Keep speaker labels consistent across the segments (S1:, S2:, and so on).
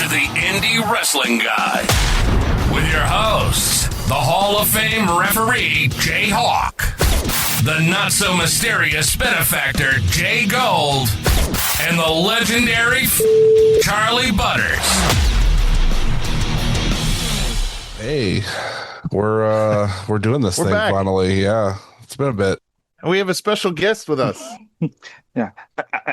S1: to the Indie Wrestling Guy with your hosts, the Hall of Fame referee JHawk, the not-so-mysterious benefactor JGold, and the legendary Charly Butters.
S2: Hey, we're doing this thing
S3: back.
S2: finally. Yeah, it's been a bit.
S3: And we have a special guest with us.
S4: Yeah,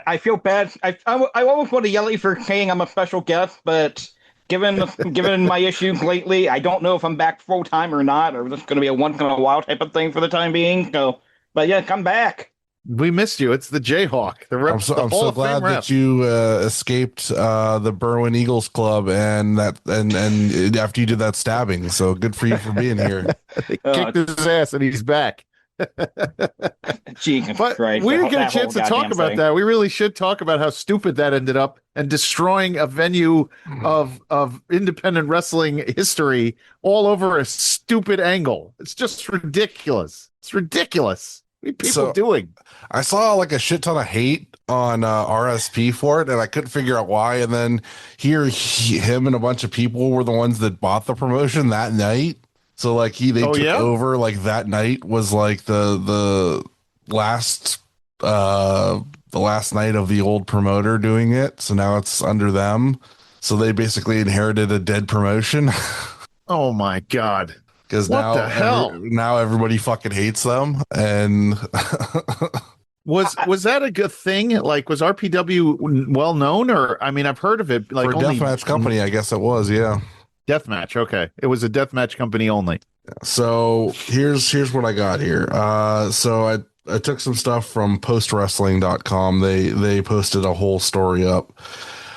S4: I feel bad. I almost want to yell at you for saying I'm a special guest, but given my issues lately, I don't know if I'm back full time or not, or this is going to be a once in a while type of thing for the time being. So, but yeah, come back.
S3: We missed you. It's the JHawk.
S2: I'm so glad that you escaped the Berwyn Eagles Club and after you did that stabbing. So good for you for being here.
S3: They kicked his ass and he's back.
S4: Jesus
S3: but
S4: Christ,
S3: we didn't get a chance to talk about that. We really should talk about how stupid that ended up and destroying a venue of independent wrestling history all over a stupid angle. It's just ridiculous. It's ridiculous. What are people doing?
S2: I saw like a shit ton of hate on RSP for it, and I couldn't figure out why. And then him and a bunch of people were the ones that bought the promotion that night. So like they took over like that night was like the last night of the old promoter doing it. So now it's under them. So they basically inherited a dead promotion.
S3: Oh my God.
S2: Because
S3: now the hell?
S2: Now everybody fucking hates them. And
S3: was that a good thing? Like, was RPW well known? Or I mean, I've heard of it. Like
S2: for a deathmatch company, I guess it was. Yeah.
S3: Deathmatch. Okay. It was a deathmatch company only.
S2: So here's what I got here. So I took some stuff from postwrestling.com. They posted a whole story up.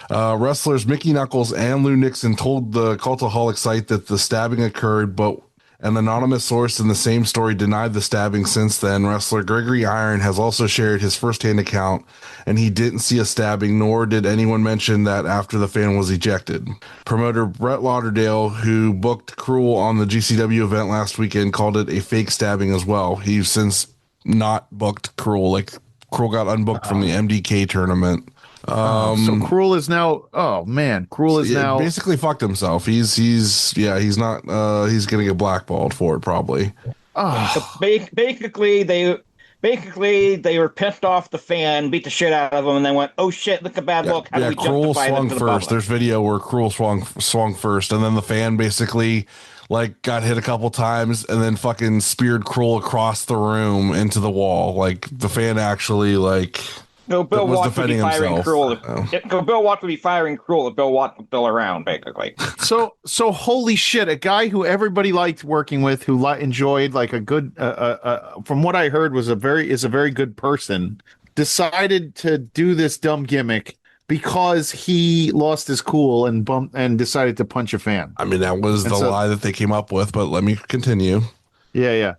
S2: Wrestlers Mickey Knuckles and Lou Nixon told the Cultaholic site that the stabbing occurred, but an anonymous source in the same story denied the stabbing. Since then, wrestler Gregory Iron has also shared his firsthand account, and he didn't see a stabbing, nor did anyone mention that after the fan was ejected. Promoter Brett Lauderdale, who booked Cruel on the GCW event last weekend, called it a fake stabbing as well. He's since not booked Cruel. Like, Cruel got unbooked from the MDK tournament.
S3: So Cruel is now. Oh man, Cruel is now
S2: basically fucked himself. He's not. He's gonna get blackballed for it probably.
S4: So basically they were pissed off the fan, beat the shit out of him, and then went, "Oh shit, look a bad look." How do we
S2: Cruel
S4: justify
S2: swung
S4: this to the
S2: first.
S4: public?
S2: There's video where Cruel swung first, and then the fan basically like got hit a couple times, and then fucking speared Cruel across the room into the wall. Like the fan actually like.
S4: No, Bill Watts would be firing Cruel. Bill Watts would be firing Cruel if Bill Watts was still around, basically.
S3: So holy shit! A guy who everybody liked working with, who enjoyed like a good, from what I heard, is a very good person, decided to do this dumb gimmick because he lost his cool and decided to punch a fan.
S2: I mean, that was the lie that they came up with. But let me continue.
S3: Yeah.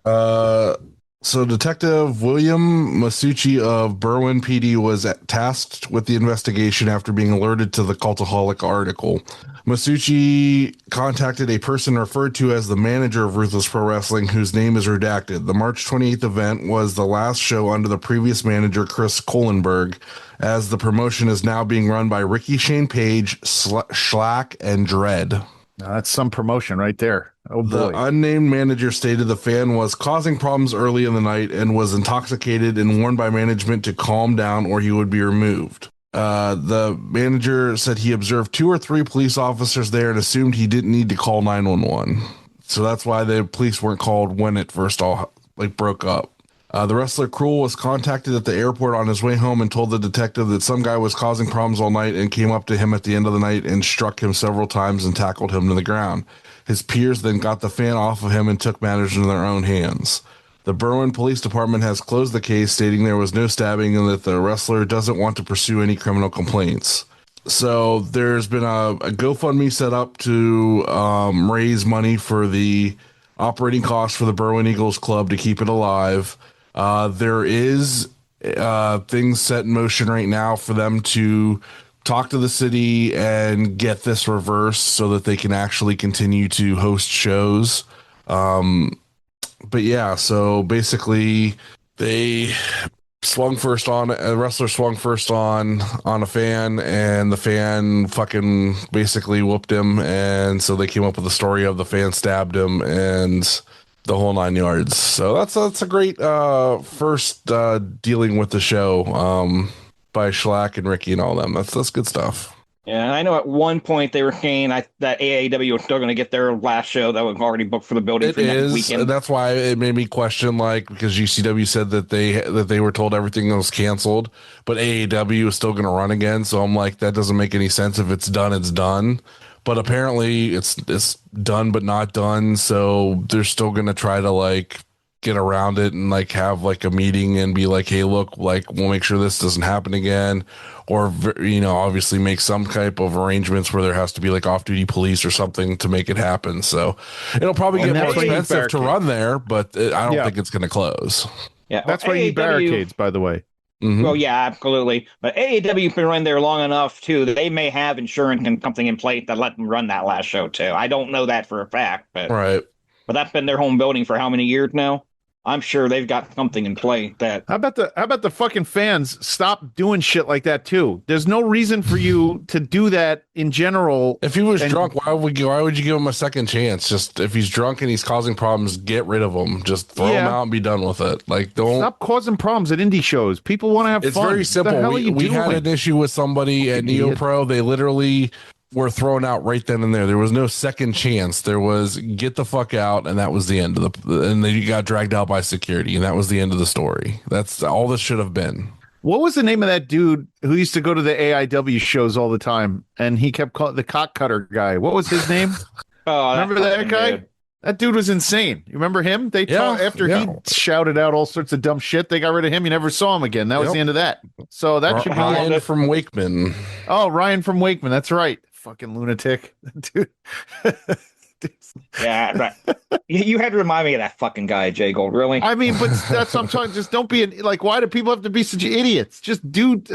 S2: So Detective William Masucci of Berwyn PD was tasked with the investigation after being alerted to the Cultaholic article. Masucci contacted a person referred to as the manager of Ruthless Pro Wrestling, whose name is redacted. The March 28th event was the last show under the previous manager, Chris Kohlenberg, as the promotion is now being run by Ricky Shane Page, Schlack, and Dredd.
S3: That's some promotion right there. Oh boy.
S2: The unnamed manager stated the fan was causing problems early in the night and was intoxicated and warned by management to calm down or he would be removed. The manager said he observed 2 or 3 police officers there and assumed he didn't need to call 911. So that's why the police weren't called when it first all broke up. The wrestler Cruel was contacted at the airport on his way home and told the detective that some guy was causing problems all night and came up to him at the end of the night and struck him several times and tackled him to the ground. His peers then got the fan off of him and took matters into their own hands. The Berwyn Police Department has closed the case, stating there was no stabbing and that the wrestler doesn't want to pursue any criminal complaints. So there's been a GoFundMe set up to raise money for the operating costs for the Berwyn Eagles Club to keep it alive. There is things set in motion right now for them to talk to the city and get this reversed so that they can actually continue to host shows. But yeah, so basically they wrestler swung first on a fan, and the fan fucking basically whooped him, and so they came up with the story of the fan stabbed him and the whole 9 yards. So that's a great first dealing with the show by Schlack and Ricky and all them. That's good stuff.
S4: Yeah, I know at one point they were saying that AEW was still going to get their last show that was already booked for the building for next weekend.
S2: And that's why it made me question, like, because GCW said that they were told everything was canceled, but AEW is still going to run again. So I'm like, that doesn't make any sense. If it's done, it's done. But apparently it's done but not done. So they're still going to try to like get around it and like have like a meeting and be like, hey, look, like we'll make sure this doesn't happen again, or obviously make some type of arrangements where there has to be like off-duty police or something to make it happen. So it'll probably get more expensive to run there, but I don't think it's going to close.
S3: Yeah, that's why you need barricades, by the way.
S2: Mm-hmm.
S4: Well, yeah, absolutely. But AEW's been running there long enough too that they may have insurance and something in place that let them run that last show too. I don't know that for a fact, but but that's been their home building for how many years now? I'm sure they've got something in play that.
S3: How about the fucking fans stop doing shit like that too? There's no reason for you to do that in general.
S2: If he was drunk, why would you give him a second chance? Just if he's drunk and he's causing problems, get rid of him. Just throw him out and be done with it. Like, don't
S3: stop causing problems at indie shows. People want to have fun.
S2: It's very simple. We had an issue with somebody at Neo Pro. They literally were thrown out right then and there. There was no second chance. There was get the fuck out, and that was the end of and then you got dragged out by security, and that was the end of the story. That's all this should have been.
S3: What was the name of that dude who used to go to the AIW shows all the time, and he kept calling the cock cutter guy? What was his name? Remember that guy? Dude. That dude was insane. You remember him? He shouted out all sorts of dumb shit. They got rid of him. You never saw him again. That was the end of that. So that should be
S2: Ryan from Wakeman.
S3: Oh, Ryan from Wakeman. That's right. Fucking lunatic, dude.
S4: Yeah, right. You had to remind me of that fucking guy, JGold. Really?
S3: I mean, but that's what I'm talking. Just don't be like. Why do people have to be such idiots? Just don't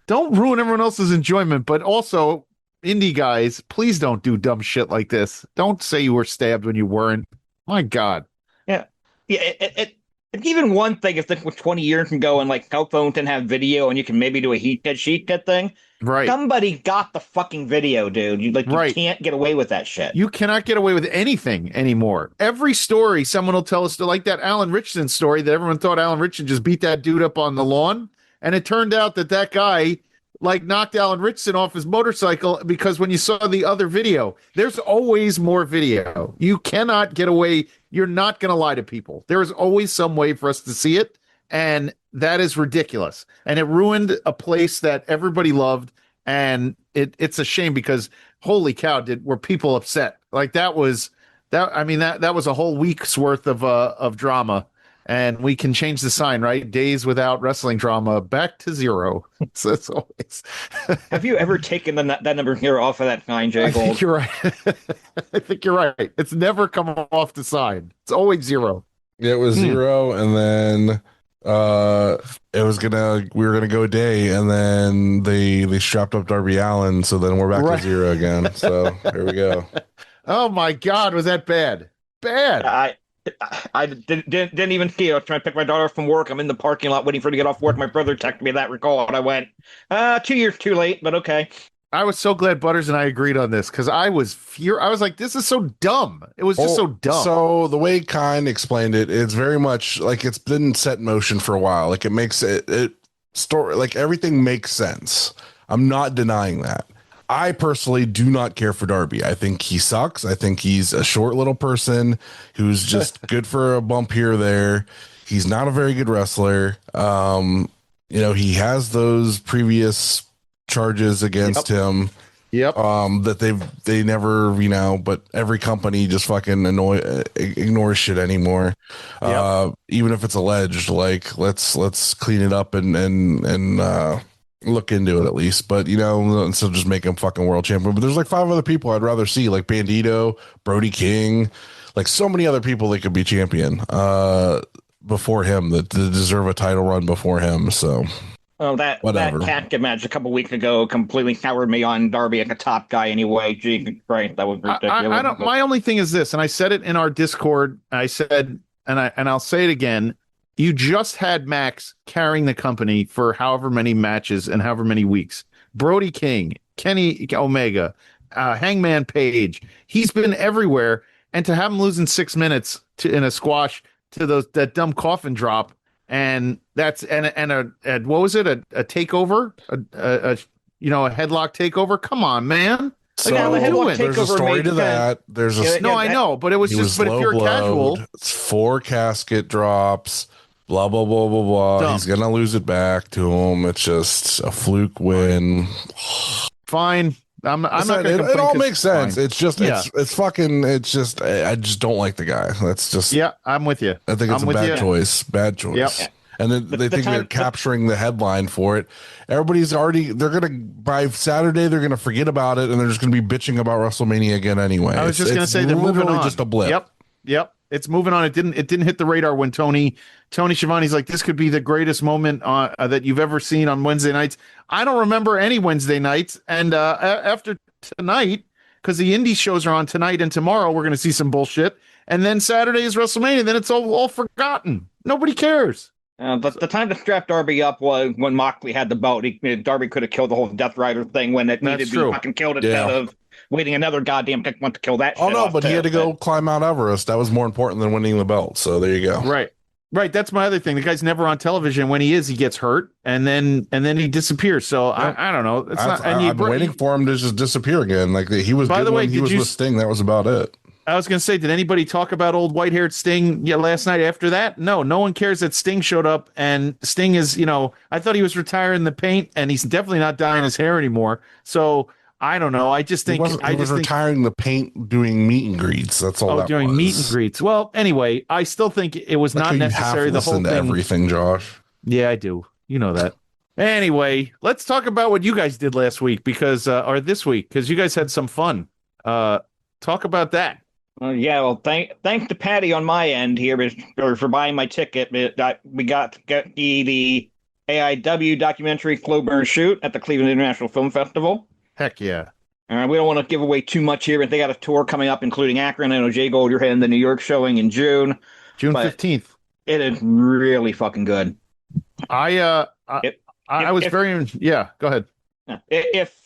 S3: ruin everyone else's enjoyment. But also, indie guys, please don't do dumb shit like this. Don't say you were stabbed when you weren't. My God.
S4: Yeah. It's even one thing if this was 20 years ago and like cell phones didn't have video and you can maybe do a heat sheet thing.
S3: Right.
S4: Somebody got the fucking video, dude. You can't get away with that shit.
S3: You cannot get away with anything anymore. Every story someone will tell us, like that Alan Richardson story that everyone thought Alan Richardson just beat that dude up on the lawn. And it turned out that guy like knocked Alan Richardson off his motorcycle because when you saw the other video, there's always more video. You cannot get away. You're not going to lie to people. There is always some way for us to see it. And that is ridiculous. And it ruined a place that everybody loved. And it's a shame because holy cow, were people upset? Like that was a whole week's worth of drama. And we can change the sign, right? Days without wrestling drama back to zero. So it's always.
S4: Have you ever taken that number 0 off of that sign, JGold?
S3: I think you're right. I think you're right. It's never come off the sign. It's always 0.
S2: It was 0, and then we were gonna go day, and then they strapped up Darby Allin, so then we're back to 0 again. So here we go.
S3: Oh my God, was that bad?
S4: I didn't even see it. I was trying to pick my daughter up from work. I'm in the parking lot waiting for her to get off work. My brother texted me that recall, and I went, 2 years too late, but okay.
S3: I was so glad Butters and I agreed on this because I was I was like, this is so dumb. It was just so dumb.
S2: So the way Kine explained it, it's very much like it's been set in motion for a while. Like it makes like everything makes sense. I'm not denying that. I personally do not care for Darby. I think he sucks. I think he's a short little person who's just good for a bump here or there. He's not a very good wrestler. He has those previous charges against him.
S3: Yep.
S2: That they never, but every company just fucking ignores shit anymore.
S3: Yep.
S2: Even if it's alleged, like let's clean it up and look into it at least, but instead of just make him fucking world champion. But there's like 5 other people I'd rather see, like Bandito, Brody King, like so many other people that could be champion before him that deserve a title run before him. So
S4: that casket match a couple weeks ago completely soured me on Darby as a top guy anyway. Jesus Christ, that was ridiculous.
S3: My only thing is this, and I said it in our Discord. I said, and I'll say it again. You just had Max carrying the company for however many matches and however many weeks. Brody King, Kenny Omega, Hangman Page. He's been everywhere, and to have him lose in 6 minutes in a squash to that dumb coffin drop, and that's a what was it? A takeover? A headlock takeover? Come on, man.
S2: So
S4: there's
S2: a story to that. There's a
S3: I know, but it was just. But if you're casual,
S2: it's 4 casket drops. Blah blah blah blah blah.
S3: Dumb.
S2: He's gonna lose it back to him. It's just a fluke win.
S3: Fine. I'm not gonna complain.
S2: It all makes sense.
S3: Fine.
S2: It's just it's fucking. It's just I just don't like the guy. That's just
S3: I'm with you.
S2: I think it's a bad choice. Bad choice.
S3: Yep.
S2: And then they think they're capturing the headline for it. They're gonna by Saturday they're gonna forget about it and they're just gonna be bitching about WrestleMania again anyway.
S3: I was just gonna say they're moving on.
S2: Just a blip.
S3: Yep. It's moving on. It didn't hit the radar when Tony Schiavone's like, this could be the greatest moment that you've ever seen on Wednesday nights. I don't remember any Wednesday nights. And after tonight, because the indie shows are on tonight and tomorrow, we're gonna see some bullshit. And then Saturday is WrestleMania. Then it's all forgotten. Nobody cares.
S4: The time to strap Darby up was when Moxley had the belt. Darby could have killed the whole Death Rider thing when it needed to be fucking killed instead of waiting another goddamn 6 months to kill that shit.
S2: Oh, no, but he had to go climb Mount Everest. That was more important than winning the belt. So there you go.
S3: Right. That's my other thing. The guy's never on television. When he is, he gets hurt, and then he disappears. So I don't know. It's not. And
S2: I'm waiting for him to just disappear again. Like he was. By the way, he was with Sting. That was about it.
S3: I was going to say, did anybody talk about old white-haired Sting last night after that? No one cares that Sting showed up, and Sting is, I thought he was retiring the paint, and he's definitely not dyeing his hair anymore. So I don't know. I just think
S2: he was retiring the paint, doing meet and greets. That's all.
S3: Doing meet and greets. Well, anyway, I still think it was not necessary. The whole thing.
S2: Everything, Josh.
S3: Yeah, I do. You know that. Anyway, let's talk about what you guys did last week or this week, because you guys had some fun. Talk about that.
S4: Well, thanks to Patty on my end here for buying my ticket. We got to get the AEW documentary Slow Burn Shoot at the Cleveland International Film Festival.
S3: Heck yeah.
S4: All right, we don't want to give away too much here, but they got a tour coming up, including Akron. I know JGold, you're heading the New York showing in June.
S3: June 15th.
S4: It is really fucking good.
S3: Go ahead.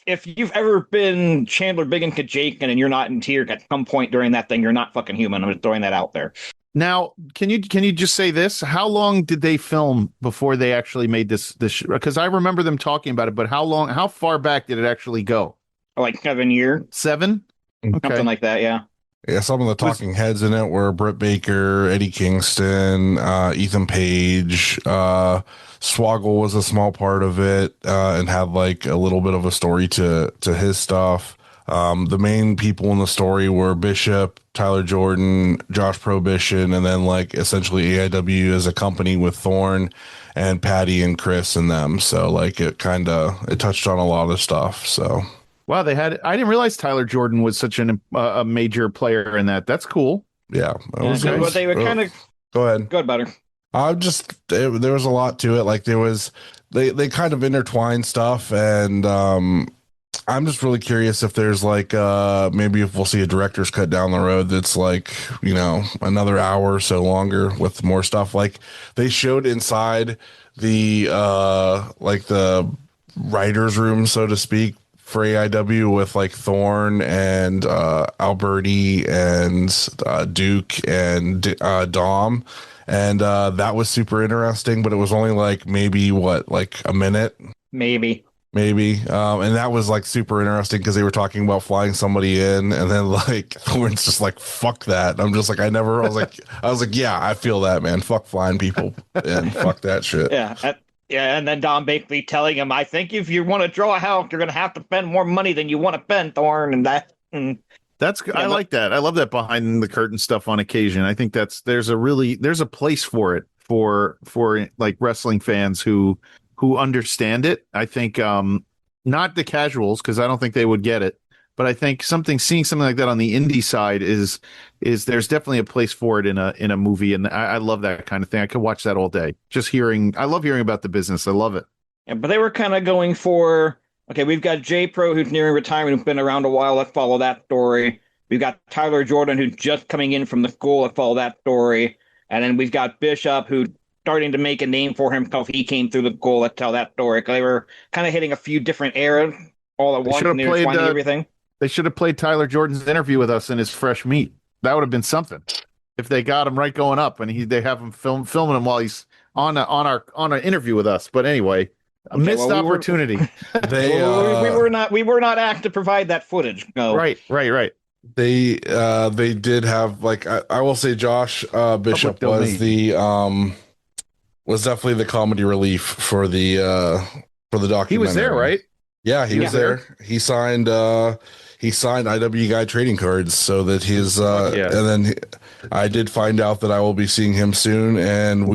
S4: If you've ever been Chandler Big and Kajakin and you're not in tears at some point during that thing, you're not fucking human. I'm just throwing that out there.
S3: Now, can you just say this? How long did they film before they actually made this? Because I remember them talking about it, but how far back did it actually go?
S4: Like 7 years.
S3: 7? Okay.
S4: Something like that, yeah.
S2: Yeah, some of the talking heads in it were Britt Baker, Eddie Kingston, Ethan Page. Swoggle was a small part of it and had like a little bit of a story to his stuff. The main people in the story were Bishop, Tyler Jordan, Josh Prohibition, and then like essentially AIW as a company with Thorne and Patty and Chris and them. So like it touched on a lot of stuff. So.
S3: Wow, I didn't realize Tyler Jordan was such a major player in that. That's cool.
S2: Yeah.
S4: But they were kind of.
S2: Go ahead.
S4: Go ahead, Butter.
S2: There was a lot to it. Like they kind of intertwined stuff, and I'm just really curious if there's like maybe if we'll see a director's cut down the road that's like another hour or so longer with more stuff. Like they showed inside the like the writer's room, so to speak, for AIW with like Thorne and Alberti and Duke and Dom. And that was super interesting, but it was only like maybe like a minute. Maybe. And that was like super interesting because they were talking about flying somebody in, and then like Thorne's just like, fuck that. I'm just like, I was like, yeah, I feel that, man. Fuck flying people and fuck that shit.
S4: Yeah. Yeah, and then Dom basically telling him, I think if you want to draw a house, you're going to have to spend more money than you want to spend, Thorne, and that.
S3: That's I like that. I love that behind the curtain stuff on occasion. I think there's a place for it for like wrestling fans who understand it. I think not the casuals, because I don't think they would get it, but I think seeing something like that on the indie side is there's definitely a place for it in a movie, and I love that kind of thing. I could watch that all day. I love hearing about the business. I love it.
S4: Yeah, but they were kind of going for, okay, we've got J Pro who's nearing retirement, who's been around a while. Let's follow that story. We've got Tyler Jordan who's just coming in from the school. Let's follow that story. And then we've got Bishop who starting to make a name for himself. He came through the goal to tell that story. They were kind of hitting a few different eras all at once, and they were finding everything.
S3: They should have played Tyler Jordan's interview with us in his fresh meat. That would have been something. If they got him right going up, and they have him filming him while he's on an interview with us. But anyway, a missed opportunity.
S4: We were not asked to provide that footage. No.
S3: Right.
S2: They did have, like, I will say Josh Bishop was was definitely the comedy relief for the documentary.
S3: He was there, right?
S2: Yeah, he was there. He signed IW Guy trading cards so that his and then I did find out that I will be seeing him soon, and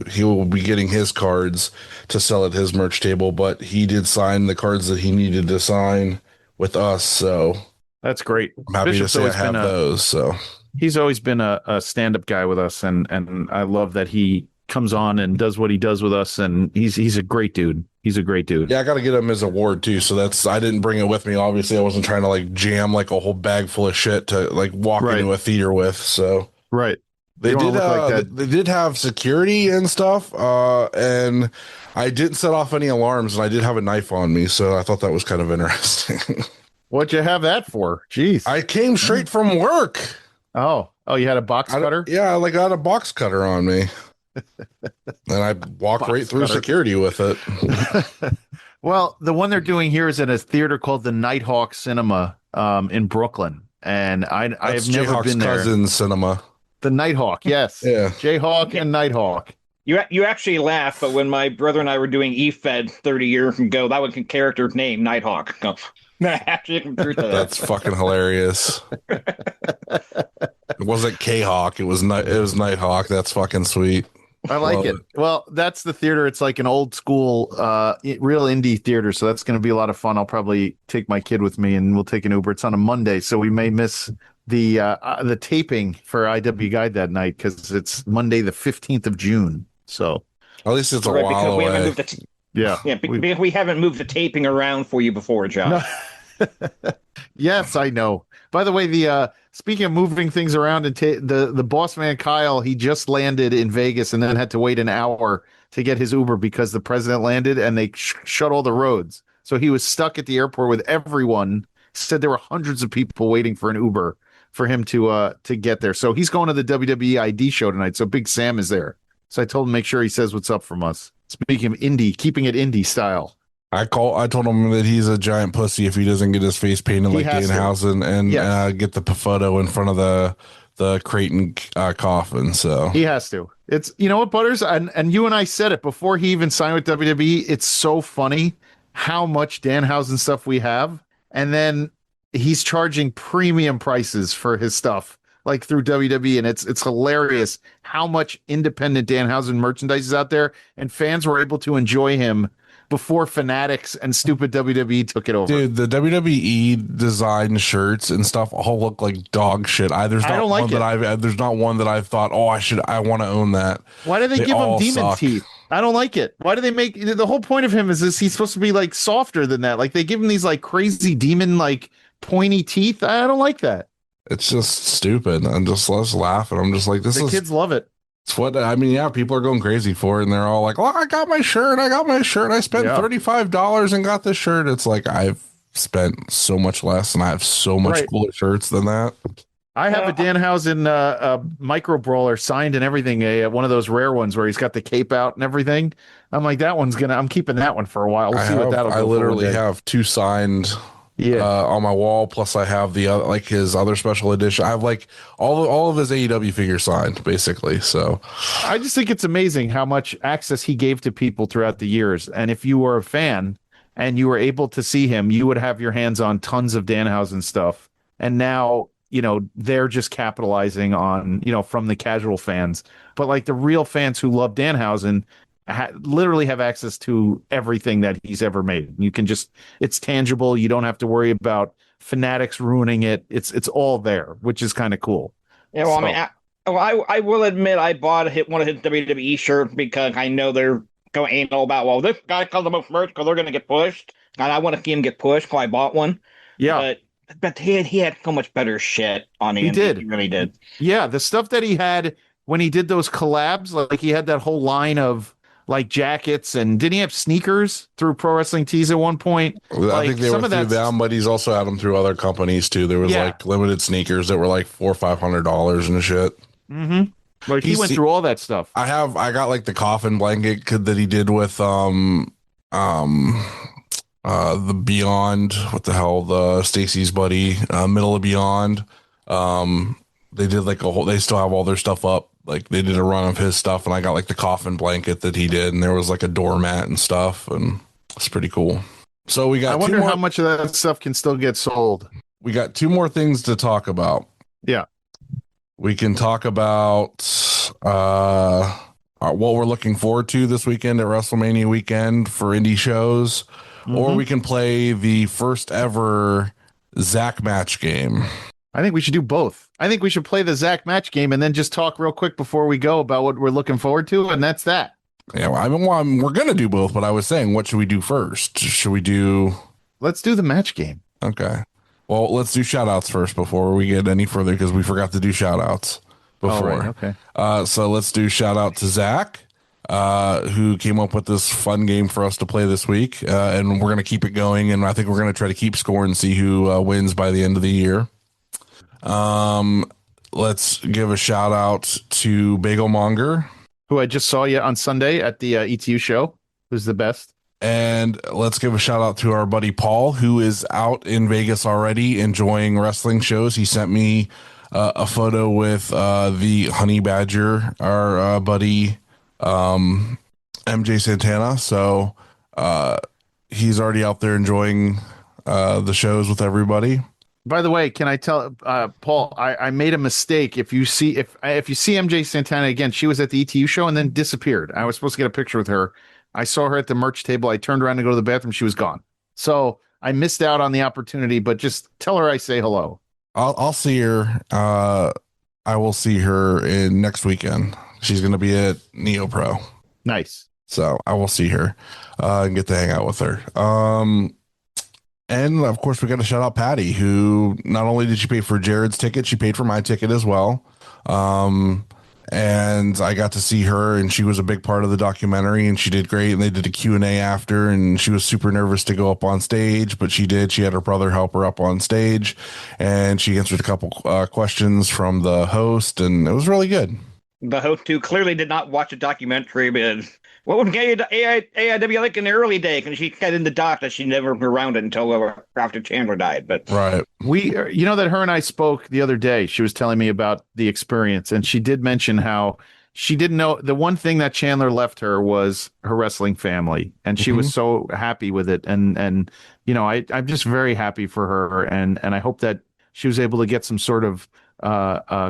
S2: he will be getting his cards to sell at his merch table, but he did sign the cards that he needed to sign with us, so
S3: that's great.
S2: I'm happy
S3: Bishop's
S2: to say I have those. So
S3: he's always been a stand-up guy with us, and I love that he comes on and does what he does with us, and he's a great dude. He's a great dude.
S2: Yeah, I got to get him his award too. So I didn't bring it with me. Obviously, I wasn't trying to like jam like a whole bag full of shit to like walk into a theater with. So they did have security and stuff, and I didn't set off any alarms, and I did have a knife on me, so I thought that was kind of interesting.
S3: What'd you have that for? Jeez,
S2: I came straight from work.
S3: Oh, you had a box cutter?
S2: Yeah, I got a box cutter on me. And I walked right through security with it.
S3: Well, the one they're doing here is at a theater called the Nighthawk Cinema in Brooklyn, and I have never been there.
S2: Cousin cinema.
S3: The Nighthawk, yes.
S2: Yeah.
S3: JHawk and Nighthawk.
S4: You actually laugh, but when my brother and I were doing E-Fed 30 years ago, that was a character's name, Nighthawk.
S2: That's fucking hilarious. It wasn't K-Hawk, it was Nighthawk. That's fucking sweet.
S3: I like it. Well, that's the theater. It's like an old school, real indie theater. So that's going to be a lot of fun. I'll probably take my kid with me, and we'll take an Uber. It's on a Monday, so we may miss the taping for IW Guide that night because it's Monday, the 15th of June. So
S2: at least it's a while away.
S3: Because
S4: we haven't moved the taping around for you before, John.
S3: No. Yes, I know. By the way, speaking of moving things around, and the boss man Kyle, he just landed in Vegas and then had to wait an hour to get his Uber because the president landed and they shut all the roads. So he was stuck at the airport with everyone. Said there were hundreds of people waiting for an Uber for him to get there. So he's going to the WWE ID show tonight. So Big Sam is there. So I told him make sure he says what's up from us. Speaking of indie, keeping it indie style.
S2: I told him that he's a giant pussy if he doesn't get his face painted like Danhausen and get the photo in front of the Creighton coffin. So
S3: he has to. It's, you know what, Butters, and you and I said it before he even signed with WWE. It's so funny how much Danhausen stuff we have, and then he's charging premium prices for his stuff, like through WWE, and it's hilarious how much independent Danhausen merchandise is out there, and fans were able to enjoy him before Fanatics and stupid WWE took it over.
S2: Dude, the WWE design shirts and stuff all look like dog shit. There's not one that I've thought, I want to own that.
S3: Why do they give him demon teeth? I don't like it. Why do they make the whole point of him is this? He's supposed to be like softer than that. Like they give him these like crazy demon like pointy teeth. I don't like that.
S2: It's just stupid. I'm just laughing. I'm just like,
S3: kids love it.
S2: It's what I mean. Yeah, people are going crazy for it, and they're all like, "Oh, I got my shirt. I spent $35 and got this shirt." It's like I've spent so much less, and I have so much cooler shirts than that.
S3: I have a Danhausen micro brawler signed and everything. One of those rare ones where he's got the cape out and everything. I'm like, I'm keeping that one for a while. We'll see what that'll.
S2: I literally have two signed. On my wall. Plus, I have the like his other special edition. I have like all of his AEW figures signed, basically. So,
S3: I just think it's amazing how much access he gave to people throughout the years. And if you were a fan and you were able to see him, you would have your hands on tons of Danhausen stuff. And now, they're just capitalizing on, from the casual fans. But like the real fans who love Danhausen literally have access to everything that he's ever made. You can it's tangible. You don't have to worry about Fanatics ruining it. It's all there, which is kind of cool.
S4: Yeah, well, I will admit I bought one of his WWE shirts because I know they're going anal about, well, this guy comes the most merch because they're going to get pushed. And I want to see him get pushed, so I bought one.
S3: Yeah.
S4: But he had so much better shit on him.
S3: He did.
S4: He really did.
S3: Yeah, the stuff that he had when he did those collabs, like he had that whole line of like jackets, and didn't he have sneakers through Pro Wrestling Tees at one point?
S2: I think they were through them, but he's also had them through other companies too. There was like limited sneakers that were like $400 or $500 and shit.
S3: Mm-hmm. Like he went through all that stuff. I
S2: got like the coffin blanket that he did with the Beyond, what the hell, the Stacy's buddy, Middle of Beyond. They did like they still have all their stuff up. Like they did a run of his stuff, and I got like the coffin blanket that he did, and there was like a doormat and stuff, and it's pretty cool. So we got.
S3: I wonder how much of that stuff can still get sold.
S2: We got 2 more things to talk about.
S3: Yeah,
S2: we can talk about what we're looking forward to this weekend at WrestleMania weekend for indie shows, or we can play the first ever Zach match game.
S3: I think we should do both. I think we should play the Zach match game and then just talk real quick before we go about what we're looking forward to, and that's that.
S2: Yeah, well, we're going to do both, but I was saying, what should we do first? Should we do...
S3: Let's do the match game.
S2: Okay. Well, let's do shout-outs first before we get any further, because we forgot to do shout-outs before.
S3: Oh, right. Okay.
S2: So let's do shout-out to Zach, who came up with this fun game for us to play this week, and we're going to keep it going, and I think we're going to try to keep score and see who wins by the end of the year. Let's give a shout out to Bagel Monger,
S3: who I just saw you on Sunday at the ETU show, who's the best.
S2: And let's give a shout out to our buddy Paul, who is out in Vegas already enjoying wrestling shows. He sent me a photo with the Honey Badger, our buddy MJ Santana. So he's already out there enjoying the shows with everybody.
S3: By the way, can I tell Paul? I made a mistake. If you see MJ Santana again, she was at the ETU show and then disappeared. I was supposed to get a picture with her. I saw her at the merch table. I turned around to go to the bathroom. She was gone. So I missed out on the opportunity. But just tell her I say hello.
S2: I'll see her. I will see her in next weekend. She's going to be at Neo Pro.
S3: Nice.
S2: So I will see her and get to hang out with her. And of course, we got to shout out Patty, who not only did she pay for Jared's ticket, she paid for my ticket as well. And I got to see her, and she was a big part of the documentary, and she did great. And they did a Q&A after, and she was super nervous to go up on stage, but she did. She had her brother help her up on stage, and she answered a couple questions from the host, and it was really good.
S4: The host, who clearly did not watch the documentary, but what was AIW like in the early day? Because she got in the doc that she never been around it until after Chandler died. But
S2: right,
S3: you know that her and I spoke the other day. She was telling me about the experience, and she did mention how she didn't know the one thing that Chandler left her was her wrestling family, and she was so happy with it. And you know, I'm just very happy for her, and I hope that she was able to get some sort of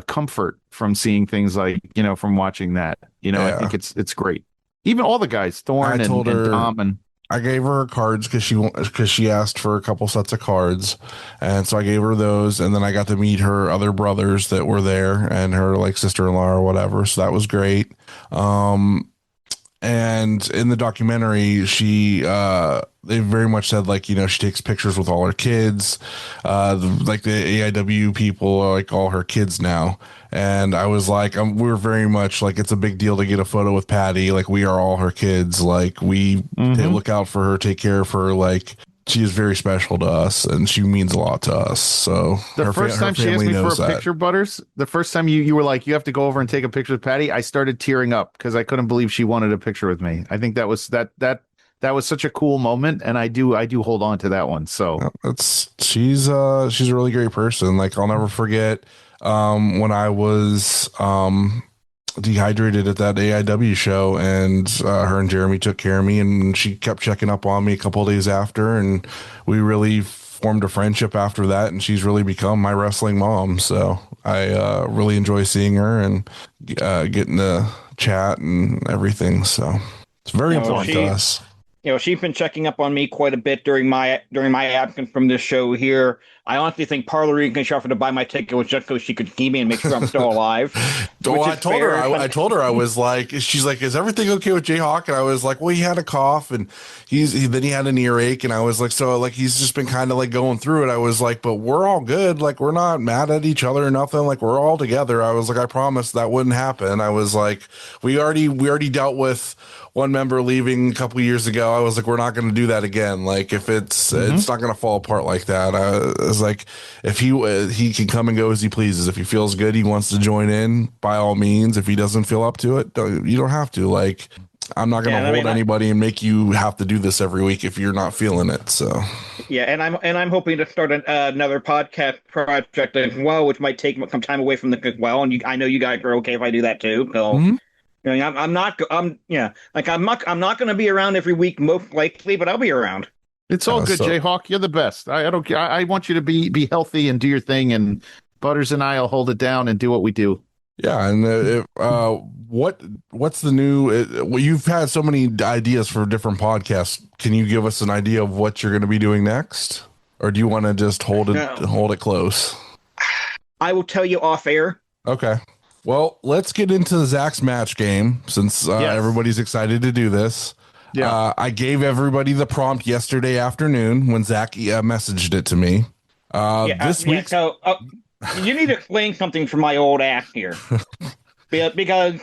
S3: comfort from seeing things like, you know, from watching that. You know, I think it's great. Even all the guys, Thorne and Tom, and
S2: I gave her cards because she asked for a couple sets of cards, and so I gave her those, and then I got to meet her other brothers that were there and her like sister-in-law or whatever. So that was great. And in the documentary, she they very much said, like, you know, she takes pictures with all her kids, like the AIW people are like all her kids now. And I was like, we're very much like, it's a big deal to get a photo with Patty. Like, we are all her kids. Like, we look out for her, take care of her. Like, she is very special to us, and she means a lot to us. So
S3: the first time she asked me for a picture, Butters, the first time you were like, you have to go over and take a picture with Patty, I started tearing up because I couldn't believe she wanted a picture with me. I think that was that was such a cool moment, and I do hold on to that one. So
S2: she's a really great person. Like, I'll never forget when I was dehydrated at that AIW show, and her and Jeremy took care of me, and she kept checking up on me a couple of days after, and we really formed a friendship after that, and she's really become my wrestling mom. So I really enjoy seeing her and getting to chat and everything. So it's very important to us.
S4: she's been checking up on me quite a bit during my absence from this show here. I honestly think part of the reason she offered to buy my ticket was just so she could see me and make sure I'm still alive.
S2: Well, I told her, I was like, she's like, is everything okay with JHawk? And I was like, well, he had a cough and then he had an earache. And I was like, so like, he's just been kind of like going through it. I was like, but we're all good. Like, we're not mad at each other or nothing. Like, we're all together. I was like, I promise that wouldn't happen. I was like, we already dealt with one member leaving a couple years ago. I was like, we're not going to do that again. Like, if it's not going to fall apart like that. I was like, if he can come and go as he pleases. If he feels good, he wants to join in, by all means. If he doesn't feel up to it, you don't have to. Like, I'm not going to hold anybody and make you have to do this every week if you're not feeling it. So
S4: yeah, and I'm hoping to start another podcast project as well, which might take some time away from the well. And I know you guys are okay if I do that too. So. I'm not going to be around every week, most likely, but I'll be around.
S3: It's all good, JHawk. You're the best. I don't care. I want you to be healthy and do your thing, and Butters and I will hold it down and do what we do.
S2: Yeah, and what's the new? Well, you've had so many ideas for different podcasts. Can you give us an idea of what you're going to be doing next, or do you want to just hold it close?
S4: I will tell you off air.
S2: Okay. Well, let's get into Zach's match game since everybody's excited to do this. Yeah. I gave everybody the prompt yesterday afternoon when Zach messaged it to me. This week.
S4: So you need to explain something for my old ass here. Because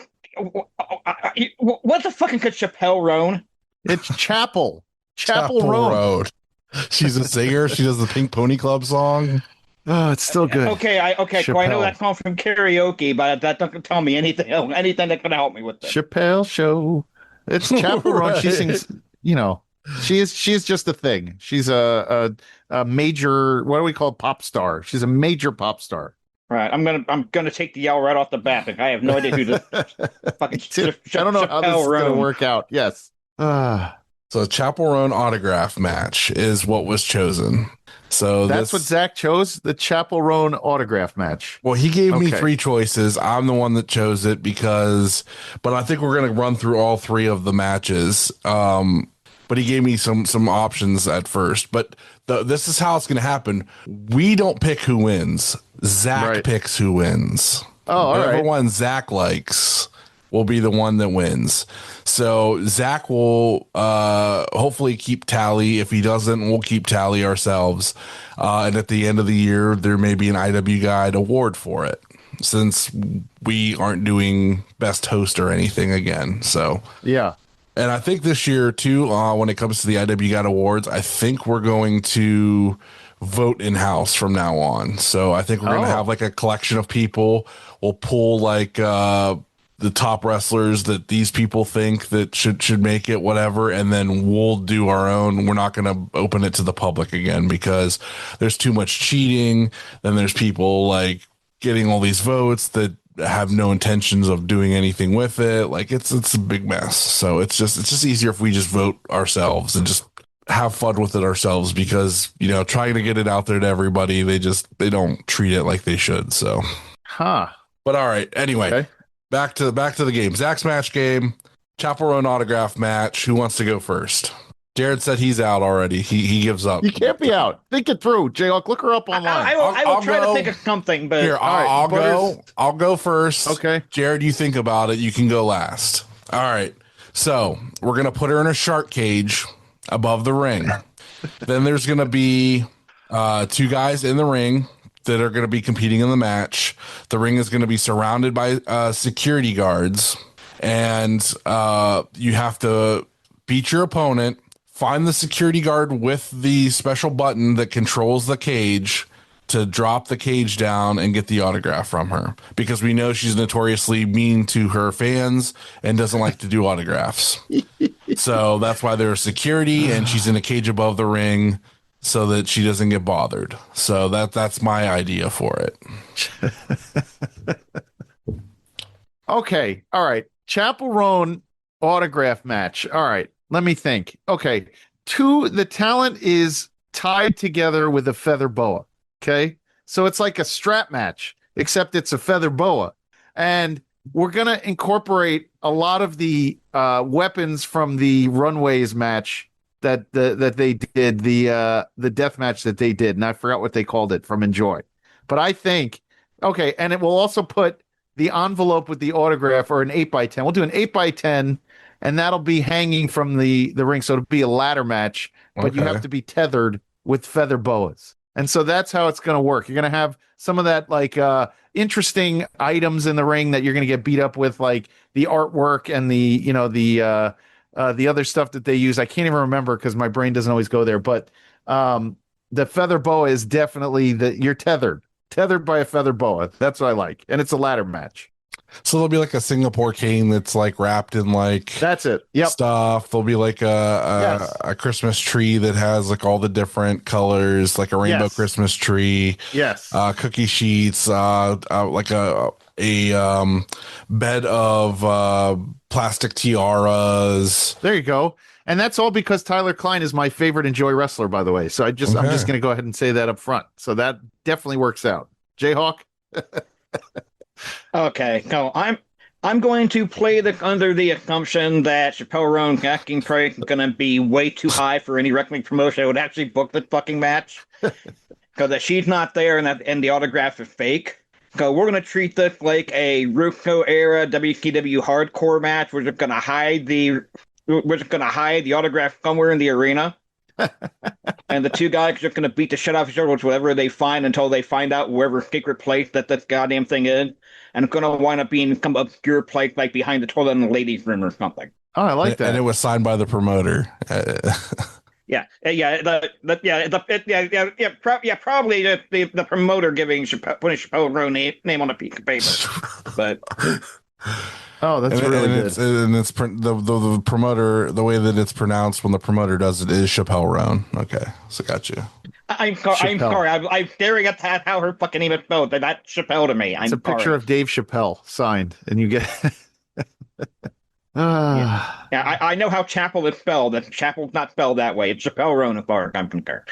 S4: what the fucking could Chappelle Roan?
S3: It's Chapel Roan.
S2: She's a singer. She does the Pink Pony Club song.
S3: Oh, it's still good.
S4: Okay, cool. I know that song from karaoke, but that doesn't tell me anything that can help me with this.
S3: Chappelle Show. It's Chapel Roan. She sings, she is just a thing. She's a major, what do we call pop star? She's a major pop star.
S4: Right. I'm gonna take the yell right off the bat. I have no idea who the fucking
S3: I don't know how this is gonna work out. Yes.
S2: So Chapel Roan autograph match is what was chosen. So
S3: that's what Zach chose, the Chapel Roan autograph match.
S2: Well, he gave me three choices. I'm the one that chose it but I think we're going to run through all three of the matches. But he gave me some options at first. But this is how it's going to happen. We don't pick who wins. Zach picks who wins.
S3: Oh,
S2: Whatever one Zach likes will be the one that wins. So Zach will hopefully keep tally. If he doesn't, we'll keep tally ourselves. And at the end of the year, there may be an IW Guide award for it, since we aren't doing best host or anything again. So
S3: yeah.
S2: And I think this year too, when it comes to the IW Guide Awards, I think we're going to vote in-house from now on. So I think we're going to have like a collection of people. We'll pull like the top wrestlers that these people think that should make it, whatever, and then we'll do our own. We're not going to open it to the public again because there's too much cheating. Then there's people like getting all these votes that have no intentions of doing anything with it. Like it's a big mess. So it's just easier if we just vote ourselves and just have fun with it ourselves, because trying to get it out there to everybody, they don't treat it like they should. So but all right, anyway. Back to the game. Zach's match game, Chapel Roan autograph match. Who wants to go first? Jared said he's out already. He gives up.
S3: You can't be out. Think it through, JHawk. Look her up online.
S4: I will try to think of something, but
S2: here, I'll go. I'll go first.
S3: Okay.
S2: Jared, you think about it. You can go last. All right. So we're gonna put her in a shark cage above the ring. Then there's gonna be two guys in the ring that are going to be competing in the match. The ring is going to be surrounded by security guards, and you have to beat your opponent, find the security guard with the special button that controls the cage to drop the cage down and get the autograph from her, because we know she's notoriously mean to her fans and doesn't like to do autographs. So that's why there's security, and she's in a cage above the ring so that she doesn't get bothered. So that's my idea for it.
S3: Okay. All right. Chapel Roan autograph match. All right. Let me think. Okay. The talent is tied together with a feather boa. Okay. So it's like a strap match, except it's a feather boa. And we're gonna incorporate a lot of the weapons from the Runways match that they did, the death match that they did, and I forgot what they called it from Enjoy. But I think okay, and it will also put the envelope with the autograph or an 8x10. We'll do an 8x10, and that'll be hanging from the ring, so it'll be a ladder match, but you have to be tethered with feather boas. And so that's how it's going to work. You're going to have some of that like interesting items in the ring that you're going to get beat up with, like the artwork and the other stuff that they use. I can't even remember because my brain doesn't always go there. But the feather boa is definitely you're tethered by a feather boa. That's what I like, and it's a ladder match.
S2: So there'll be like a Singapore cane that's like wrapped in like
S3: that's it. Yep.
S2: Stuff. There'll be like a Christmas tree that has like all the different colors, like a rainbow Christmas tree.
S3: Yes.
S2: Cookie sheets. Like a bed of plastic tiaras.
S3: There you go. And that's all because Tyler Klein is my favorite Enjoy wrestler, by the way. So I'm just going to go ahead and say that up front. So that definitely works out. JHawk.
S4: Okay, no, I'm going to play under the assumption that Chappelle Roan's asking price is going to be way too high for any wrestling promotion that would actually book the fucking match, because if she's not there and the autograph is fake. So we're going to treat this like a Russo era WCW hardcore match. We're just going to hide the autograph somewhere in the arena. And the two guys are just going to beat the shit out of each other with whatever they find until they find out wherever secret place that this goddamn thing is. And it's going to wind up being some obscure place like behind the toilet in the ladies' room or something.
S3: Oh, I like that.
S2: And it was signed by the promoter.
S4: Probably the promoter putting Chappelle Roan's name on a piece of paper. But
S3: oh, that's really good.
S2: It's the promoter, the way that it's pronounced when the promoter does it is Chappelle Roan. Okay, so got you.
S4: I'm sorry. I'm staring at that how her fucking name is spelled. That's Chappelle to me.
S3: It's a picture of Dave Chappelle signed, and you get.
S4: I know how Chapel is spelled. That Chapel's not spelled that way. It's Chappelle Roan as far as I'm concerned.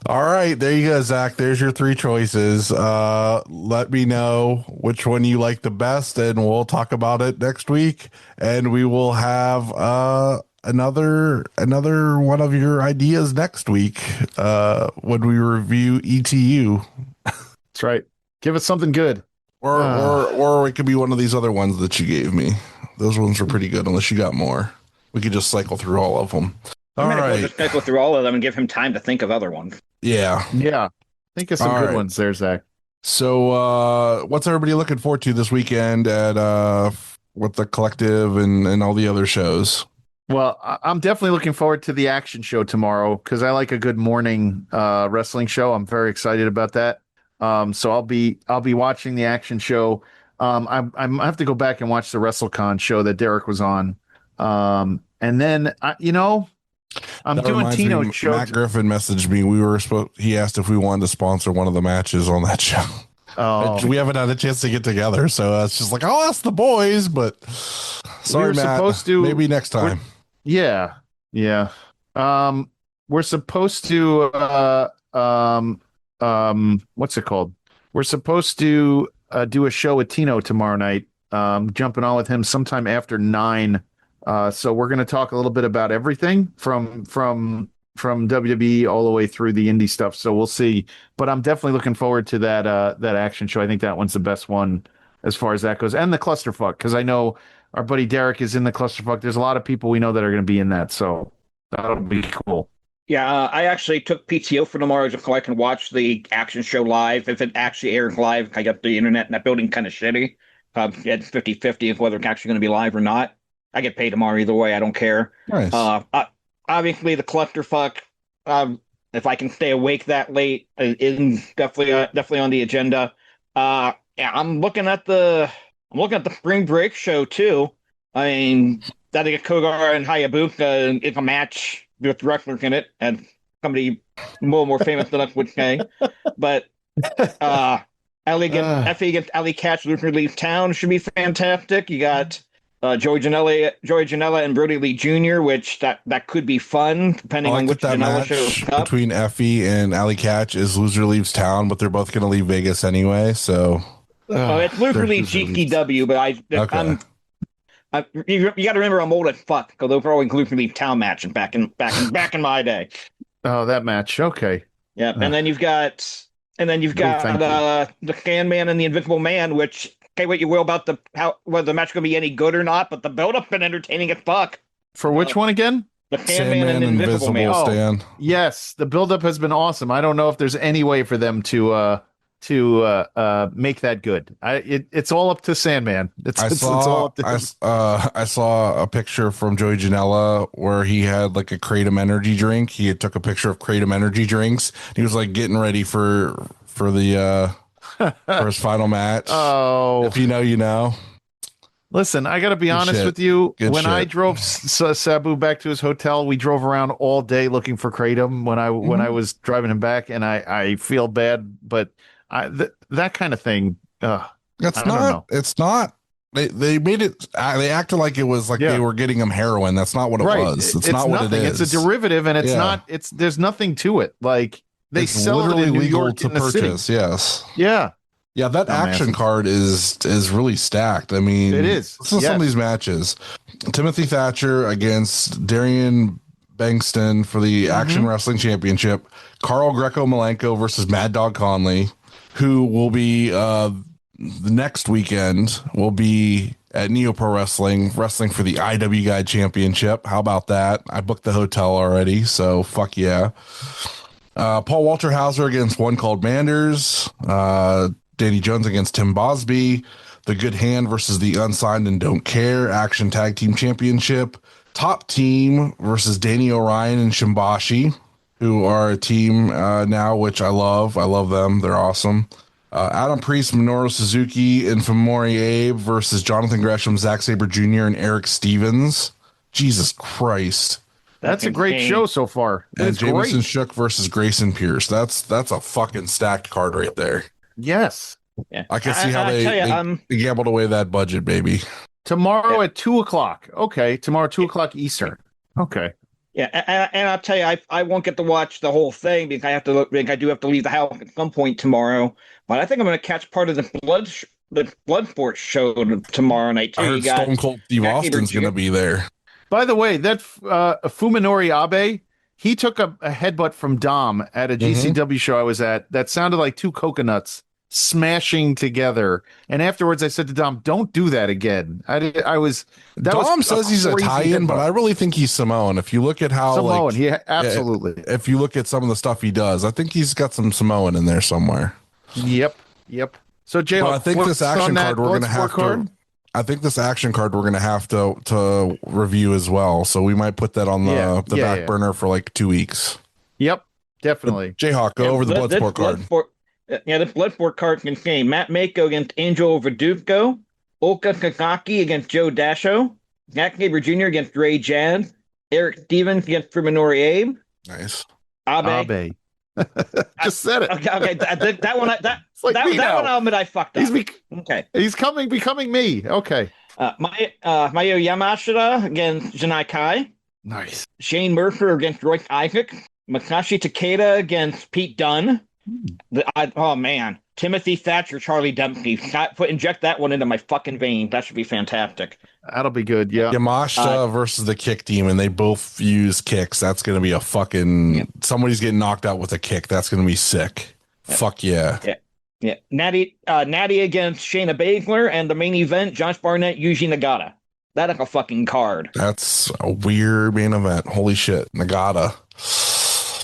S2: All right, there you go, Zach. There's your three choices. Let me know which one you like the best, and we'll talk about it next week. And we will have another one of your ideas next week when we review ETU.
S3: That's right. Give us something good.
S2: Or it could be one of these other ones that you gave me. Those ones were pretty good, unless you got more. We could just cycle through all of them.
S4: All right. Just cycle through all of them and give him time to think of other ones.
S2: Yeah.
S3: Think of some good ones there, Zach.
S2: So what's everybody looking forward to this weekend at with the collective and all the other shows?
S3: Well, I'm definitely looking forward to the action show tomorrow because I like a good morning wrestling show. I'm very excited about that. So I'll be watching the action show. I have to go back and watch the WrestleCon show that Derek was on. And then I'm doing Tino's show.
S2: Matt Griffin messaged me. He asked if we wanted to sponsor one of the matches on that show. Oh, we haven't had a chance to get together, so it's just like I'll ask the boys, but sorry, Matt. Supposed to, maybe next time.
S3: Yeah. We're supposed to what's it called? We're supposed to do a show with Tino tomorrow night. Jumping on with him sometime after 9. So we're going to talk a little bit about everything from WWE all the way through the indie stuff. So we'll see. But I'm definitely looking forward to that action show. I think that one's the best one as far as that goes. And the clusterfuck, because I know our buddy Derek is in the clusterfuck. There's a lot of people we know that are going to be in that. So that'll be cool.
S4: Yeah, I actually took PTO for tomorrow so I can watch the action show live. If it actually airs live, I got the internet in that building kind of shitty. It's 50-50 of whether it's actually going to be live or not. I get paid tomorrow either way. I don't care.
S2: Nice.
S4: Obviously, the clusterfuck, if I can stay awake that late, is definitely on the agenda. I'm looking at the spring break show too. I mean, I think Kogar and Hayabusa is a match with wrestlers in it, and somebody more famous than us would say. But Effie against Alley Catch, Luke leaves town should be fantastic. You got Joey Janela and Brody Lee Jr., which that could be fun depending on which
S2: that
S4: Janela shows
S2: match
S4: up.
S2: between Effie and Alley Catch is loser leaves town, but they're both going to leave Vegas anyway. So
S4: It's loser leaves GCW, but you got to remember I'm old as fuck because those were always loser leave town matches back in my day.
S3: Oh, that match. Okay.
S4: Yeah, and then you've got the Sandman and the Invisible Man, which say what you will about whether the match going to be any good or not, but the build-up's been entertaining as fuck.
S3: For which one again?
S4: The Sandman and Invisible Man.
S2: Stan.
S3: Yes, the build-up has been awesome. I don't know if there's any way for them to make that good. It's all up to Sandman. It's all up to him.
S2: I saw a picture from Joey Janela where he had like a Kratom energy drink. He had took a picture of Kratom energy drinks. He was like getting ready for the for his final match.
S3: Oh,
S2: if you know, you know.
S3: Listen, I got to be honest with you. When I drove Sabu back to his hotel, we drove around all day looking for Kratom when I was driving him back, and I feel bad, but that kind of thing.
S2: It's not. They made it. They acted like it was like they were getting him heroin. That's not what it was. It's not
S3: nothing.
S2: what it is.
S3: It's a derivative, and it's not. There's nothing to it. Like they sell it in New York to purchase.
S2: Yes.
S3: Yeah.
S2: Yeah, that action card is really stacked. I mean,
S3: it is.
S2: Listen to some of these matches. Timothy Thatcher against Darian Bankston for the Action Wrestling Championship. Carl Greco-Malenko versus Mad Dog Conley, who will be the next weekend will be at Neo Pro Wrestling for the IW Guide Championship. How about that? I booked the hotel already, so fuck yeah. Paul Walter Hauser against One Called Manders. Danny Jones against Tim Bosby. The Good Hand versus the Unsigned and Don't Care Action Tag Team Championship. Top Team versus Danny Orion and Shimbashi, who are a team now, which I love. I love them. They're awesome. Adam Priest, Minoru Suzuki, and Famori Abe versus Jonathan Gresham, Zack Sabre Jr., and Eric Stevens. Jesus Christ.
S3: That's a great show so far.
S2: And Jameson Shook versus Grayson Pierce. That's a fucking stacked card right there.
S3: Yes.
S4: Yeah.
S2: I can see how they gambled away that budget, baby.
S3: Tomorrow at 2:00. Okay. Tomorrow, 2:00 Eastern. Okay.
S4: Yeah. And I'll tell you, I won't get to watch the whole thing because I do have to leave the house at some point tomorrow. But I think I'm going to catch part of the Bloodsport show tomorrow night, too.
S2: I heard Stone Cold Steve Austin's going to be there.
S3: By the way, that Fuminori Abe, he took a headbutt from Dom at a GCW show I was at that sounded like two coconuts smashing together. And afterwards I said to Dom, don't do that again. Dom
S2: says he's Italian, but I really think he's Samoan. If you look at how
S3: Samoan, absolutely.
S2: If you look at some of the stuff he does, I think he's got some Samoan in there somewhere.
S3: Yep. So JHawk,
S2: I think this action card we're going to have to. I think this action card we're going to have to review as well. So we might put that on the back burner for like 2 weeks.
S3: Yep, definitely.
S2: JHawk, go over the Bloodsport card.
S4: The Bloodsport card contains Matt Mako against Angel Verdugo, Oka Kakaki against Joe Dasho, Zack Sabre Jr. against Ray Jazz, Eric Stevens against Fuminori Abe.
S2: Nice.
S3: Abe. Just said it.
S4: Okay. That one I'll admit I fucked up.
S3: He's becoming me. Okay.
S4: Mayo Yamashita against Janai Kai.
S3: Nice.
S4: Shane Mercer against Royce Isaac. Masashi Takeda against Pete Dunne. Timothy Thatcher, Charlie Dempsey. Inject that one into my fucking vein. That should be fantastic.
S3: That'll be good. Yeah.
S2: Yamashita versus the Kick Team, and they both use kicks. That's going to be a fucking somebody's getting knocked out with a kick. That's going to be sick. Fuck yeah.
S4: Yeah. Natty against Shayna Baszler, and the main event, Josh Barnett, Yuji Nagata. That's a fucking card.
S2: That's a weird main event. Holy shit. Nagata.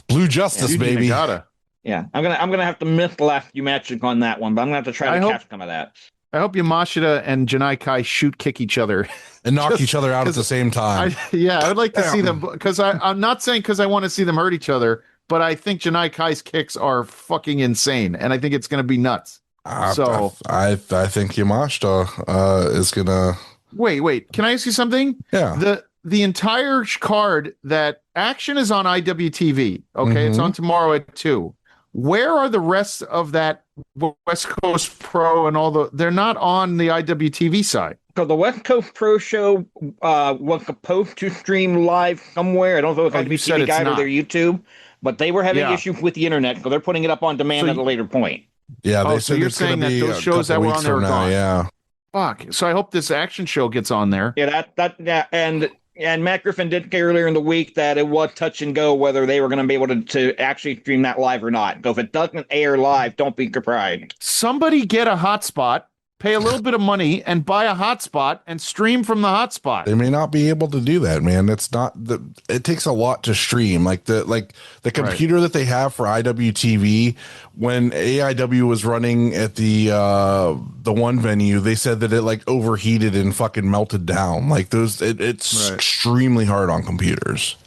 S2: Blue Justice, baby.
S3: Nagata.
S4: Yeah, I'm gonna have to miss the last few matches on that one, but I'm gonna have to try to catch some of that.
S3: I hope Yamashita and Janai Kai kick each other
S2: and knock each other out at the same time.
S3: I'd like to see them because I'm not saying because I want to see them hurt each other, but I think Janai Kai's kicks are fucking insane, and I think it's gonna be nuts.
S2: I think Yamashita is gonna.
S3: Wait. Can I ask you something?
S2: Yeah.
S3: The entire card that Action is on IWTV. Okay, it's on tomorrow at 2. Where are the rest of that West Coast Pro and all they're not on the IWTV side?
S4: So the West Coast Pro Show was supposed to stream live somewhere. I don't know if it was
S3: you said
S4: TV
S3: it's
S4: Guide or
S3: not.
S4: their YouTube, but they were having
S3: Yeah.
S4: issues with the internet, so they're putting it up on demand
S3: So
S4: at a later point.
S2: Yeah, they
S3: so
S2: said
S3: you're
S2: it's gonna
S3: saying that
S2: be
S3: those
S2: a
S3: shows that
S2: couple
S3: were
S2: weeks
S3: on there
S2: from
S3: are
S2: now,
S3: gone.
S2: yeah.
S3: Fuck. So I hope this action show gets on there.
S4: Yeah, and Matt Griffin did say earlier in the week that it was touch and go whether they were going to be able to actually stream that live or not. So if it doesn't air live, don't be surprised.
S3: Somebody get a hotspot, pay a little bit of money, and buy a hotspot and stream from the hotspot.
S2: They may not be able to do that, man. It's not it takes a lot to stream. Like the computer that they have for IWTV, when AIW was running at the one venue, they said that it like overheated and fucking melted down. Like it's extremely hard on computers.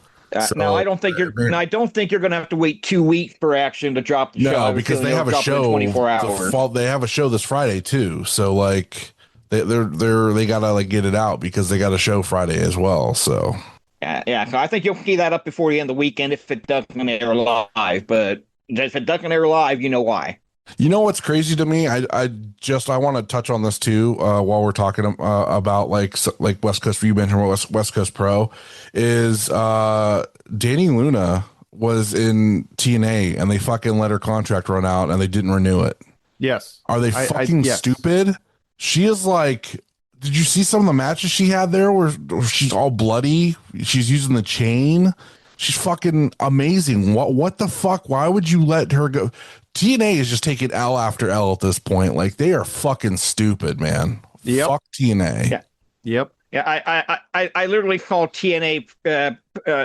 S4: Now I don't think you're going to have to wait 2 weeks for action to drop the show.
S2: No, because they have a show
S4: 24 hours.
S2: They have a show this Friday too. So like they gotta like get it out because they got a show Friday as well. So
S4: yeah. So I think you'll see that up before the end of the weekend if it doesn't air live. But if it doesn't air live, you know why.
S2: You know what's crazy to me? I want to touch on this too while we're talking about like West Coast. You mentioned West Coast Pro is Danny Luna was in TNA and they fucking let her contract run out and they didn't renew it.
S3: Yes.
S2: Are they fucking stupid? She is like. Did you see some of the matches she had there where she's all bloody? She's using the chain. She's fucking amazing. What the fuck? Why would you let her go? TNA is just taking L after L at this point. Like they are fucking stupid, man.
S3: Yep.
S2: Fuck TNA.
S3: Yeah. Yep.
S4: Yeah, I literally saw TNA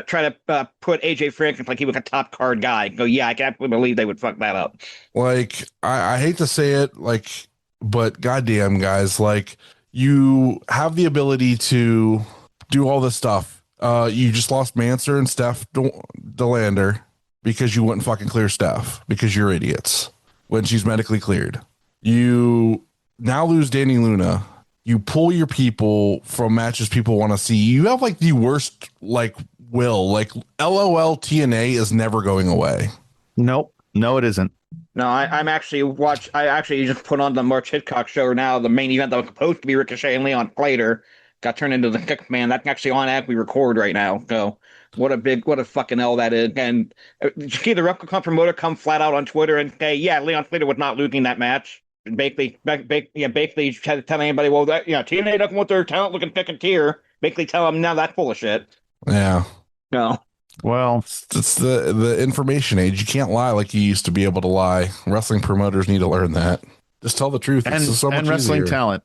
S4: try to put AJ Franklin like he was a top card guy. Go, yeah, I can't believe they would fuck that up.
S2: Like I hate to say it, like, but goddamn guys, like you have the ability to do all this stuff. You just lost Manser and Steph DeLander because you wouldn't fucking clear Steph because you're idiots when she's medically cleared. You now lose Danny Luna. You pull your people from matches people want to see. You have like the worst like will. Like LOL TNA is never going away.
S3: Nope. No, it isn't.
S4: No, I actually just put on the March Hitchcock show now. The main event that was supposed to be Ricochet and Leon Slater got turned into the Six Man. That's actually on as we record right now. So what a fucking L that is. And did you see the Replicon promoter come flat out on Twitter and say, yeah, Leon Slater was not losing that match. Basically telling anybody, well, that TNA doesn't want their talent looking second tier. Basically tell them now that's full of shit.
S2: Yeah.
S4: No.
S3: Well,
S2: it's the information age. You can't lie like you used to be able to lie. Wrestling promoters need to learn that. Just tell the truth.
S3: And,
S2: it's so much
S3: wrestling
S2: easier.
S3: Talent.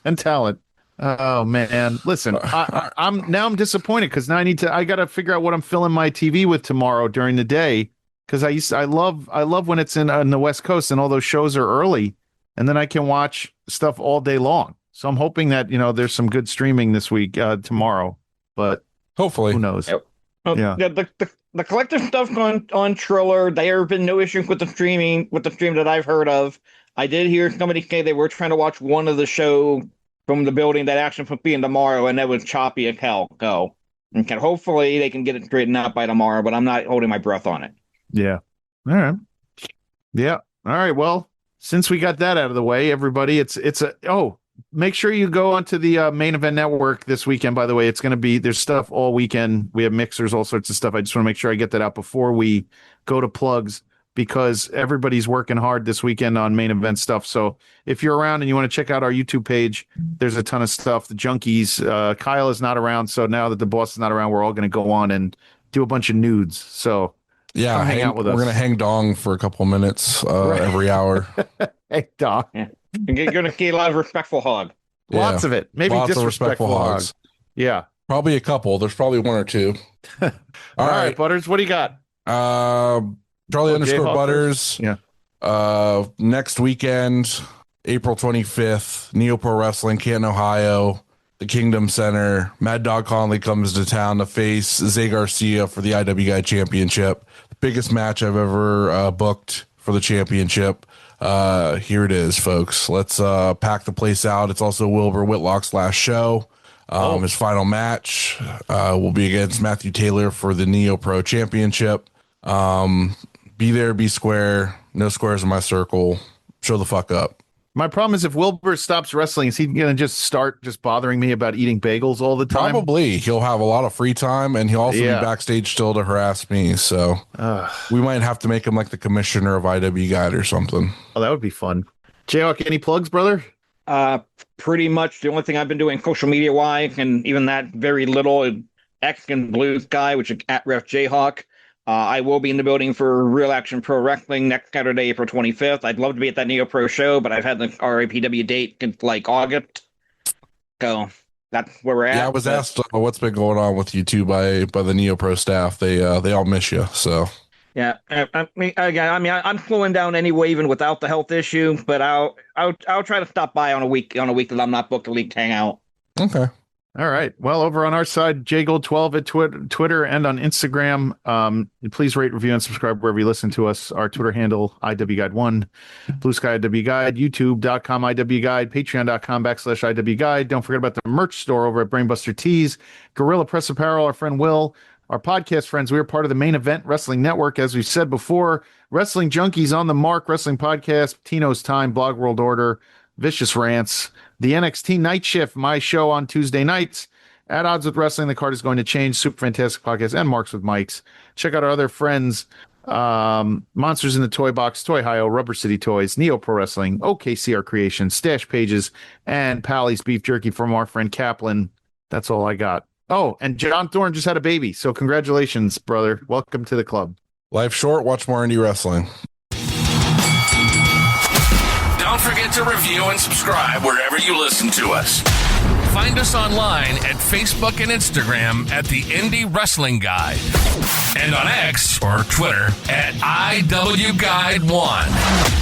S3: And talent. Oh man, listen, I'm disappointed because now I got to figure out what I'm filling my TV with tomorrow during the day because I love when it's on the West Coast and all those shows are early and then I can watch stuff all day long. So I'm hoping that there's some good streaming this week tomorrow, but
S2: hopefully
S3: who knows?
S4: Yep.
S3: Yeah.
S4: The collective stuff on Triller. There have been no issues with the stream that I've heard of. I did hear somebody say they were trying to watch one of the show from the building that action will be in tomorrow, and that was choppy as hell. Go. Okay, hopefully they can get it straightened out by tomorrow, but I'm not holding my breath on it.
S3: Yeah. All right. Yeah. All right. Well, since we got that out of the way, everybody, make sure you go onto the Main Event Network this weekend. By the way, it's going to be, there's stuff all weekend. We have mixers, all sorts of stuff. I just want to make sure I get that out before we go to plugs because everybody's working hard this weekend on main event stuff. So if you're around and you want to check out our YouTube page, there's a ton of stuff. The Junkies, Kyle is not around. So now that the boss is not around, we're all going to go on and do a bunch of nudes. So
S2: yeah,
S3: hang out with us.
S2: We're going to hang dong for a couple of minutes every hour.
S3: Hey, dong.
S4: Yeah. You're going to get a lot of respectful hog.
S3: Lots of it. Maybe
S2: lots
S3: disrespectful
S2: of respectful
S3: hogs. Yeah.
S2: Probably a couple. There's probably one or two.
S3: All right, Butters, what do you got?
S2: Charlie _
S3: JHawk
S2: Butters.
S3: Yeah.
S2: Next weekend, April 25th, Neo Pro Wrestling, Canton, Ohio, the Kingdom Center. Mad Dog Conley comes to town to face Zay Garcia for the IWGI Championship. The biggest match I've ever booked for the championship. Here it is, folks. Let's pack the place out. It's also Wilbur Whitlock's last show. His final match will be against Matthew Taylor for the Neo Pro Championship. Be there, be square. No squares in my circle. Show the fuck up.
S3: My problem is if Wilbur stops wrestling, is he going to just start just bothering me about eating bagels all the time?
S2: Probably. He'll have a lot of free time, and he'll also be backstage still to harass me. So we might have to make him like the commissioner of IW Guide or something.
S3: Oh, that would be fun. JHawk, any plugs, brother?
S4: Pretty much the only thing I've been doing social media wise, and even that very little, is X and Blue Sky, which is at Ref JHawk. I will be in the building for Real Action Pro Wrestling next Saturday, April 25th. I'd love to be at that Neo Pro show, but I've had the RAPW date since like August. So that's where we're at.
S2: Yeah, I was asked what's been going on with you two by the Neo Pro staff. They all miss you. So
S4: yeah, I'm slowing down anyway, even without the health issue. But I'll try to stop by on a week that I'm not booked to league hang out.
S2: Okay.
S3: All right. Well, over on our side, JGold12 at Twitter and on Instagram. Please rate, review, and subscribe wherever you listen to us. Our Twitter handle, IWGuide1, Blue Sky IW Guide, YouTube.com IW Guide, Patreon.com/IW Guide. Don't forget about the merch store over at Brainbuster Tees, Gorilla Press Apparel, our friend Will, our podcast friends. We are part of the Main Event Wrestling Network. As we've said before, Wrestling Junkies on the Mark, Wrestling Podcast, Tino's Time, Blog World Order, Vicious Rants, the NXT Night Shift, my show on Tuesday nights. At Odds with Wrestling, the card is going to change. Super Fantastic Podcast and Marks with Mikes. Check out our other friends, Monsters in the Toy Box, Toy Hio, Rubber City Toys, Neo Pro Wrestling, OKCR Creations, Stash Pages, and Pally's Beef Jerky from our friend Kaplan. That's all I got. Oh, and John Thorne just had a baby, so congratulations, brother. Welcome to the club.
S2: Life short, watch more indie wrestling.
S1: Don't forget to review and subscribe wherever you listen to us. Find us online at Facebook and Instagram at the Indie Wrestling Guide, and on X or Twitter at IW Guide 1.